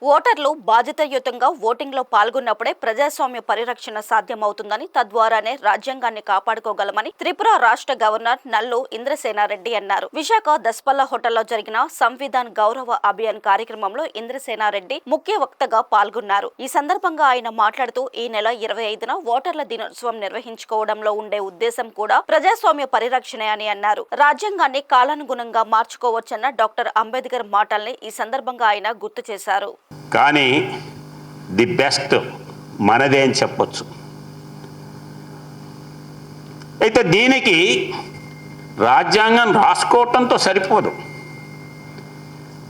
ఓటర్లు బాధ్యతాయుతంగా ఓటింగ్లో పాల్గొన్నప్పుడే ప్రజాస్వామ్య పరిరక్షణ సాధ్యమవుతుందని, తద్వారానే రాజ్యాంగాన్ని కాపాడుకోగలమని త్రిపుర రాష్ట్ర గవర్నర్ నల్లు ఇంద్రసేనారెడ్డి అన్నారు. విశాఖ దస్పల్లా హోటల్లో జరిగిన సంవిధాన్ గౌరవ అభియాన్ కార్యక్రమంలో ఇంద్రసేనారెడ్డి ముఖ్య వక్తగా పాల్గొన్నారు. ఈ సందర్భంగా ఆయన మాట్లాడుతూ, ఈ నెల 25న ఓటర్ల దినోత్సవం నిర్వహించుకోవడంలో ఉండే ఉద్దేశం కూడా ప్రజాస్వామ్య పరిరక్షణే అని అన్నారు. రాజ్యాంగాన్ని కాలానుగుణంగా మార్చుకోవచ్చన్న డాక్టర్ అంబేద్కర్ మాటల్ని ఈ సందర్భంగా ఆయన గుర్తు చేశారు. కానీ ది బెస్ట్ మనదే అని చెప్పొచ్చు. అయితే దీనికి రాజ్యాంగం రాసుకోవటంతో సరిపోదు,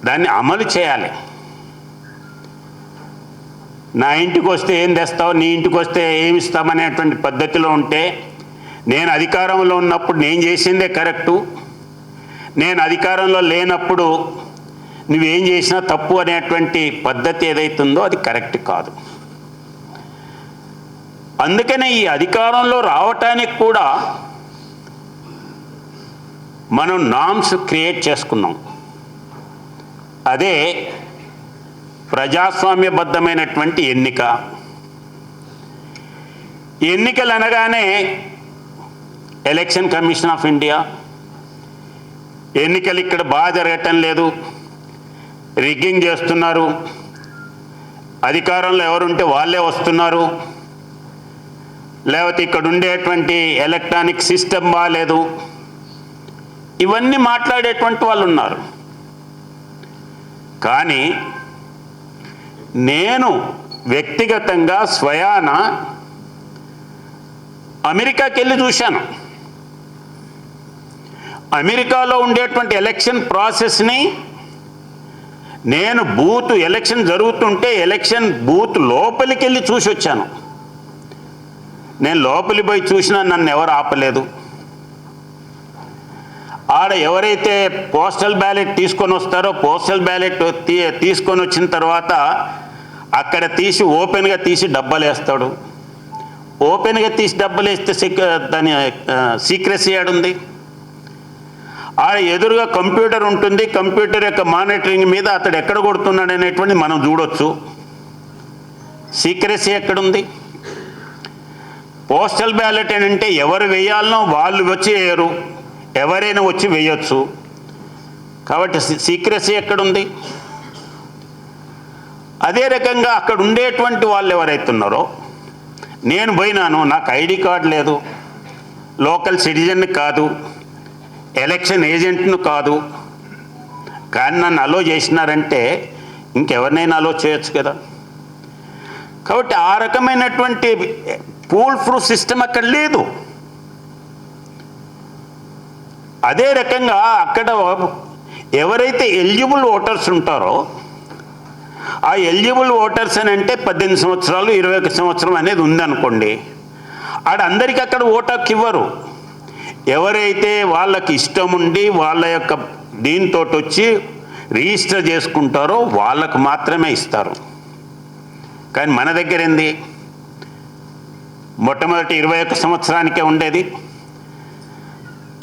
దాన్ని అమలు చేయాలి. నా ఇంటికి వస్తే ఏం తెస్తావు, నీ ఇంటికి వస్తే ఏమి ఇస్తామనేటువంటి పద్ధతిలో ఉంటే, నేను అధికారంలో ఉన్నప్పుడు నేను చేసిందే కరెక్టు, నేను అధికారంలో లేనప్పుడు నువ్వేం చేసినా తప్పు అనేటువంటి పద్ధతి ఏదైతుందో అది కరెక్ట్ కాదు. అందుకనే ఈ అధికారంలో రావటానికి కూడా మనం నామ్స్ క్రియేట్ చేసుకున్నాం. అదే ప్రజాస్వామ్యబద్ధమైనటువంటి ఎన్నిక. ఎన్నికలు అనగానే ఎలక్షన్ కమిషన్ ఆఫ్ ఇండియా, ఎన్నికలు ఇక్కడ బాగా జరగటం లేదు, రిగ్గింగ్ చేస్తున్నారు, అధికారంలో ఎవరుంటే వాళ్ళే వస్తున్నారు, లేకపోతే ఇక్కడ ఉండేటువంటి ఎలక్ట్రానిక్ సిస్టమ్ బాగాలేదు, ఇవన్నీ మాట్లాడేటువంటి వాళ్ళు ఉన్నారు. కానీ నేను వ్యక్తిగతంగా స్వయాన అమెరికాకి వెళ్ళి చూశాను. అమెరికాలో ఉండేటువంటి ఎలక్షన్ ప్రాసెస్ని నేను ఎలక్షన్ జరుగుతుంటే ఎలక్షన్ బూత్ లోపలికి వెళ్ళి చూసి వచ్చాను. నేను లోపలికి పోయి చూసినా నన్ను ఎవరు ఆపలేదు. ఆడ ఎవరైతే పోస్టల్ బ్యాలెట్ తీసుకొని వస్తారో పోస్టల్ బ్యాలెట్ తీసుకొని వచ్చిన తర్వాత అక్కడ తీసి ఓపెన్గా తీసి డబ్బాలు వేస్తాడు. ఓపెన్గా తీసి డబ్బాలు వేస్తే దాని సీక్రెసీ ఏడుంది? ఆ ఎదురుగా కంప్యూటర్ ఉంటుంది, కంప్యూటర్ యొక్క మానిటరింగ్ మీద అతడు ఎక్కడ కొడుతున్నాడు అనేటువంటి మనం చూడొచ్చు. సీక్రెసీ ఎక్కడుంది? పోస్టల్ బ్యాలెట్ అంటే ఎవరు వేయాలనో వాళ్ళు వచ్చి వేయరు, ఎవరైనా వచ్చి వేయొచ్చు. కాబట్టి సీక్రెసీ ఎక్కడుంది? అదే రకంగా అక్కడ ఉండేటువంటి వాళ్ళు ఎవరైతున్నారో, నేను పోయినాను, నాకు ఐడి కార్డు లేదు, లోకల్ సిటిజన్ కాదు, ఎలక్షన్ ఏజెంట్ను కాదు, కానీ నన్ను అలో చేసినారంటే ఇంకెవరినైనా అలో చేయొచ్చు కదా. కాబట్టి ఆ రకమైనటువంటి పూల్ ప్రూఫ్ సిస్టమ్ అక్కడ లేదు. అదే రకంగా అక్కడ ఎవరైతే ఎలిజిబుల్ ఓటర్స్ ఉంటారో ఆ ఎలిజిబుల్ ఓటర్స్ అని అంటే 18 సంవత్సరాలు 21 సంవత్సరం అనేది ఉందనుకోండి, అందరికీ అక్కడ ఓటు హక్కు ఇవ్వరు. ఎవరైతే వాళ్ళకి ఇష్టం ఉండి వాళ్ళ యొక్క దీంతో వచ్చి రిజిస్టర్ చేసుకుంటారో వాళ్ళకు మాత్రమే ఇస్తారు. కానీ మన దగ్గర ఏంది, మొట్టమొదటి 21 సంవత్సరానికే ఉండేది.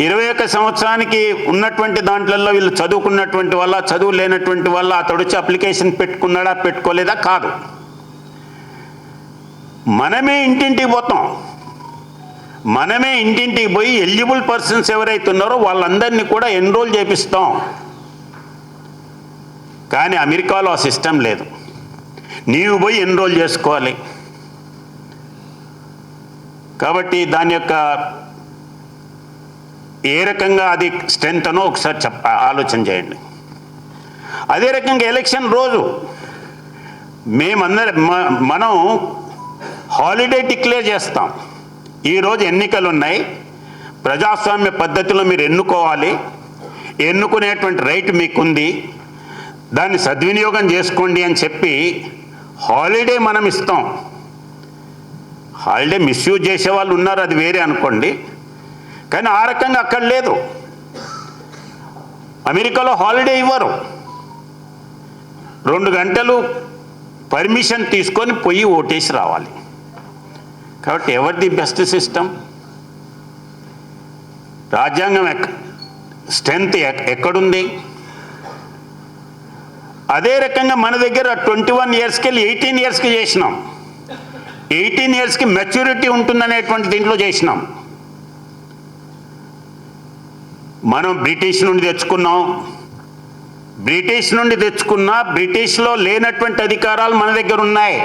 21 సంవత్సరానికి ఉన్నటువంటి దాంట్లలో వీళ్ళు చదువుకున్నటువంటి వల్ల, చదువు లేనటువంటి వల్ల అతడు వచ్చి అప్లికేషన్ పెట్టుకున్నాడా పెట్టుకోలేదా కాదు. మనమే ఇంటింటికి పోతాం, మనమే ఇంటింటికి పోయి ఎలిజిబుల్ పర్సన్స్ ఎవరైతే ఉన్నారో వాళ్ళందరినీ కూడా ఎన్రోల్ చేపిస్తాం. కానీ అమెరికాలో ఆ సిస్టమ్ లేదు, నీవు పోయి ఎన్రోల్ చేసుకోవాలి. కాబట్టి దాని యొక్క ఏ రకంగా అది స్ట్రెంత్ అనో ఒకసారి ఆలోచన చేయండి. అదే రకంగా ఎలక్షన్ రోజు మనం హాలిడే డిక్లేర్ చేస్తాం. ఈరోజు ఎన్నికలు ఉన్నాయి, ప్రజాస్వామ్య పద్ధతిలో మీరు ఎన్నుకోవాలి, ఎన్నుకునేటువంటి రైట్ మీకుంది, దాన్ని సద్వినియోగం చేసుకోండి అని చెప్పి హాలిడే మనం ఇస్తాం. హాలిడే మిస్యూజ్ చేసే వాళ్ళు ఉన్నారు, అది వేరే అనుకోండి. కానీ ఆ రకంగా అక్కడ లేదు. అమెరికాలో హాలిడే ఇవ్వరు. 2 గంటలు పర్మిషన్ తీసుకొని పోయి ఓటేసి రావాలి. కాబట్టి ఎవరిది బెస్ట్ సిస్టమ్? రాజ్యాంగం స్ట్రెంత్ ఎక్కడుంది? అదే రకంగా మన దగ్గర 21 ఇయర్స్కి వెళ్ళి 18 ఇయర్స్కి చేసినాం. 18 ఇయర్స్కి మెచ్యూరిటీ ఉంటుందనేటువంటి దీంట్లో చేసినాం. మనం బ్రిటిష్ నుండి తెచ్చుకున్నాం. బ్రిటిష్లో లేనటువంటి అధికారాలు మన దగ్గర ఉన్నాయి.